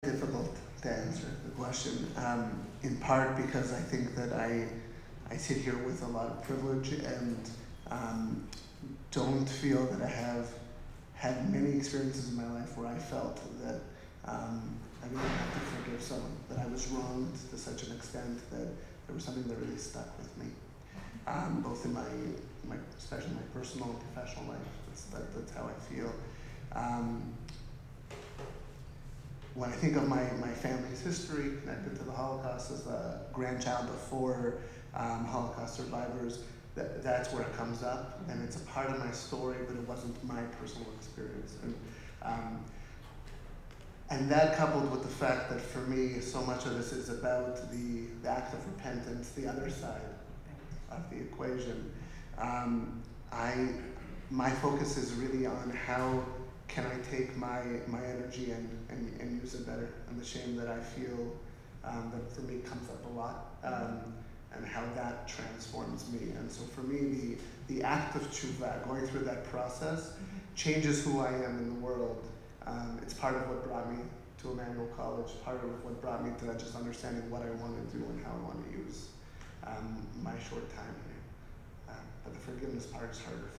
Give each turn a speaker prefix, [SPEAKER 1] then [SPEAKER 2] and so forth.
[SPEAKER 1] Difficult to answer the question, in part because I think that I sit here with a lot of privilege and don't feel that I have had many experiences in my life where I felt that I really have to forgive someone, that I was wronged to such an extent that there was something that really stuck with me, both in my especially my personal and professional life. That's how I feel. When I think of my family's history connected to the Holocaust as a grandchild of four Holocaust survivors, that's where it comes up, and it's a part of my story, but it wasn't my personal experience. And that, coupled with the fact that for me, so much of this is about the act of repentance, the other side of the equation. My focus is really on how can I take my energy and use it better, and the shame that I feel that for me comes up a lot, and how that transforms me. And so for me, the act of tshuva, going through that process, changes who I am in the world. It's part of what brought me to Emmanuel College, part of what brought me to just understanding what I want to do and how I want to use my short time here. But the forgiveness part is harder.